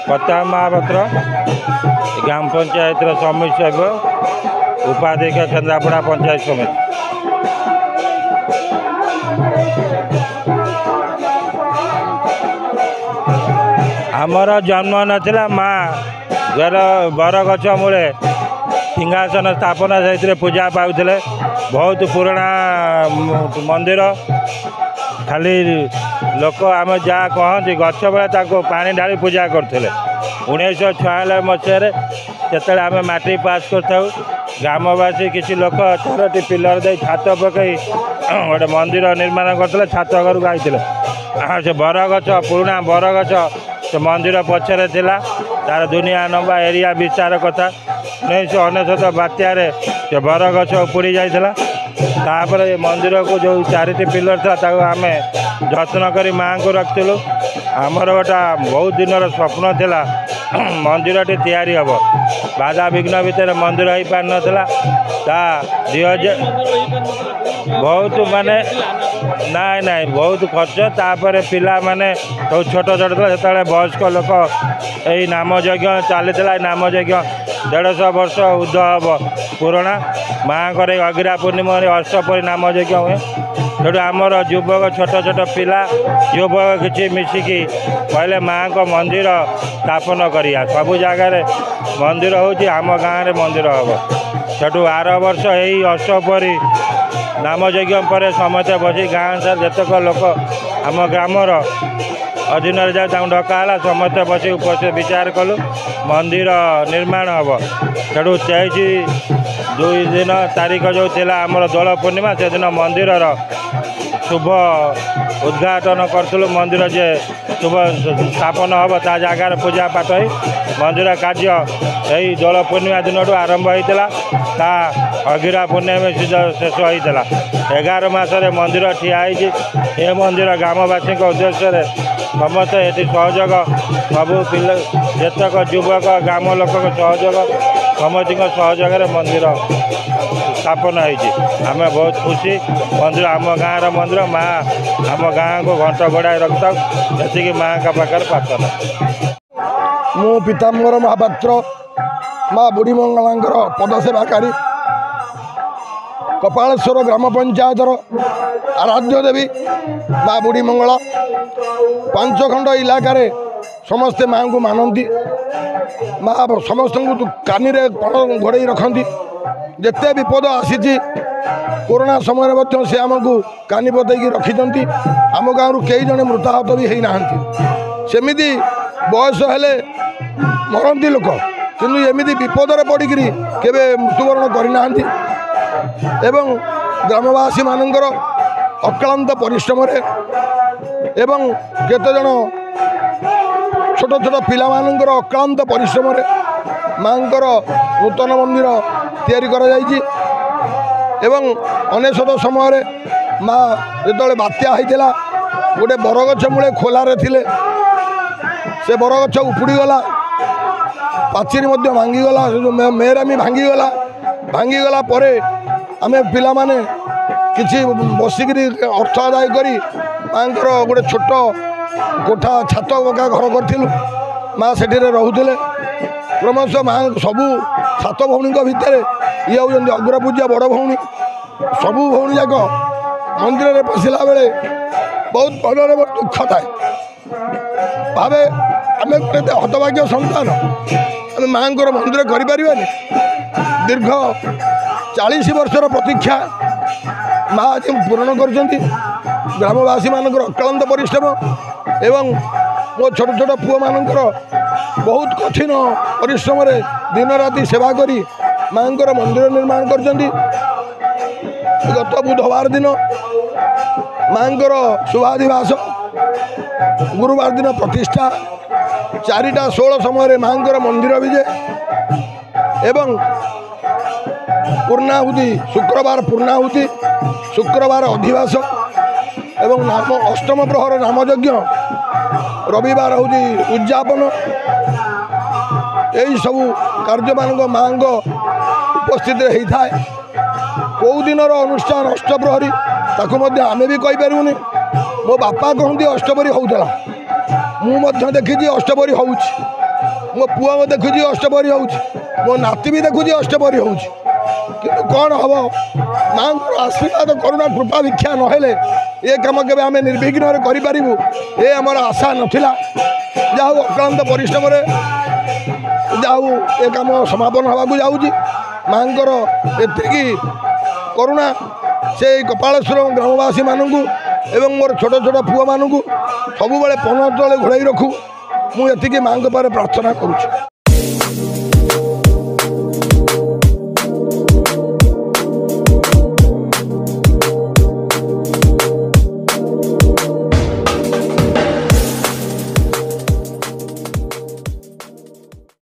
प्रताप महापात्र ग्राम पंचायत समिति सभ्य उपाध्यक्ष केन्द्रापड़ा पंचायत समिति। आमर जन्म नाला माँ बरगछ मूले सिंहासन स्थापना से पूजा पाते। बहुत पुराणा मंदिर खाली लोक आम जहाँ कहती गछ बेले पानी ढाली पूजा करते। 1996 मसीह से आम माटी पास कर ग्रामवासी किसी लोक 4टी पिलर दे छात पकई गोटे मंदिर निर्माण करते। छात घर को आई से बरगछ पुराणा बरगछ से मंदिर पछरे थिला तार दुनिया नंबा एरिया विस्तार कथा 1999 बात्यार से बरगछ उपुड़ी जाइला। तापर मंदिर को जो 4टी पिलर था आम जत्न करी माँ को रखिलु। आमर गोटा बहुत दिन स्वप्न थिला मंदिरटी तैयारी हम बाधा विघ्न भितर मंदिर हो पार नाला ता 2000 बहुत माने नाई नाई बहुत खर्च। तापर पिला माने तो छोट छोट से वयस्क लोक यही नाम यज्ञ चली नाम यज्ञ 150 वर्ष उर्ध हम पुराणा माँ को अगिरा पूर्णिमा अष्टपरी नाम यज्ञ हुए। सेठू आमर युवक छोट छोट पिला युवक किसी मिसिकी कहले माँ को मंदिर स्थापन करिया सबु जगार मंदिर होची आम गाँव मंदिर हम। सेठू आर वर्ष यही अष्टपरी नाम यज्ञ पर समस्ते बसी गाँव सार जतक लोक आम ग्रामर अधीन डकाला समस्ते बस उपस्थित विचार कलु मंदिर निर्माण हम। सेठू 23 दिन तारीख जो थिला आमर दोल पूर्णिमा से दिन मंदिर शुभ उद्घाटन करूँ। मंदिर जे शुभ स्थापन हम ता जगार पूजा पाठ हो मंदिर कार्य यही दोल पूर्णिमा दिन आरंभ होता ता अगिरा पूर्णिमा शेष होता। 11 मासरे मंदिर ठिया ये मंदिर ग्रामवासी उद्देश्य समस्ते ये सहयोग सबू पिला जतक युवक ग्राम लोक सहयोग समस्त सहयोग मंदिर स्थापन होम बहुत खुशी। मंदिर आम गाँव मंदिर माँ आम गाँव को घंट घोड़ाई रखता जी माँ का पाखे प्रार्थना। मु पीताम्बर महापात्र माँ बुढ़ी मंगलांकर पदसेवाकारी कपालेश्वर ग्राम पंचायतर आराध्य देवी माँ बुढ़ी मंगला 5 खंड इलाकार समस्ते माँ को मानती। माँ समस्त कानी घोड़े रखती जिते विपद आसी कोरोना समय से आमको कानी पतई रखिंट आम गाँव कई जन मृताहत भी होना सेमती बयस हेले मरती लोक किंतु एमती विपदर पड़ी केवे मृत्युवरण करना एवं ग्रामवासी मानकर अक्लांत परिश्रम एवं केते जन छोट छोट पिला मानकर अक्लांत परिश्रम माँकर नूतन मंदिर तैयारी करा जायछि। एवं 1900 समय माँ जो बात्या होता गोटे बरगछ मूले खोलार थिले से बरगछ उपुड़ीगला पाचेरी भांगीगला जो मेरामी भांगीगला आम पिला माने किसी बसिक अर्थ आदाय करी माँकर गोटे छोट कोठा छात पका घर करूँ। माँ से रोले क्रमश माँ सबू 7 भौणी भितर ये हूँ अग्रपूज्य बड़ भौणी सबू भौणी जाक मंदिर में पशिला बेले बहुत मन दुख थाए भावे आम हतभाग्य सन्तान आम माँ मंदिर कर दीर्घ 40 वर्षर प्रतीक्षा माँ आज पूरण कर ग्रामवासी मान अक्लांत परिश्रम एवं मो छोट छोट पुओ मानकर बहुत कठिन परिश्रम दिन राति सेवा करी माँ मंदिर निर्माण कर गत बुधवार दिन माँ शुभाधिवास गुरुवार दिन प्रतिष्ठा 4टा 16 समय माँ मंदिर विजय एवं पूर्णाहुति शुक्रवार पूर्णाहुति शुक्रवार अधिवास एवं नाम अष्टम प्रहर नाम यज्ञ रविवार हूँ उद्यापन यही सबू कार्य मान माँ उपस्थित होता है। कौ दिन अनुष्ठान अष्टप्रहरी ताकू आमे भी कहींपारूनी मो बापा कहते अष्टप्रहरी होता मुझे देखी अष्टप्रहरी हो ମୋ ପୁଅ ଦେଖୁଛି ଅଷ୍ଟପହରୀ ହେଉଛି, ମୋ ନାତି ବି ଦେଖୁଛି ଅଷ୍ଟପହରୀ ହେଉଛି, କିନ୍ତୁ କ'ଣ ହେବ ମାଆଙ୍କର ଆଶୀର୍ବାଦ କରୁଣା କୃପା ଭିକ୍ଷା ନହେଲେ ଏ କାମ କେବେ ଆମେ ନିର୍ବିଘ୍ନରେ କରିପାରିବୁ ଏ ଆମର ଆଶା ନଥିଲା। ଯାହା ହଉ ଅକ୍ଳାନ୍ତ ପରିଶ୍ରମରେ ଯାହା ହଉ ଏ କାମ ସମାପନ ହେବାକୁ ଯାଉଛି। ମାଆଙ୍କର ଏତିକି କରୁଣା ସେଇ କପାଳେଶ୍ୱର ଗ୍ରାମବାସୀମାନଙ୍କୁ ଏବଂ ମୋର ଛୋଟ ଛୋଟ ପୁଅମାନଙ୍କୁ ସବୁବେଳେ ପନ ତଳେ ଘୋଡ଼ାଇ ରଖୁ। ମୁଁ ଏତିକି ମାଆଙ୍କ ପାଖରେ ପ୍ରାର୍ଥନା କରୁଛି।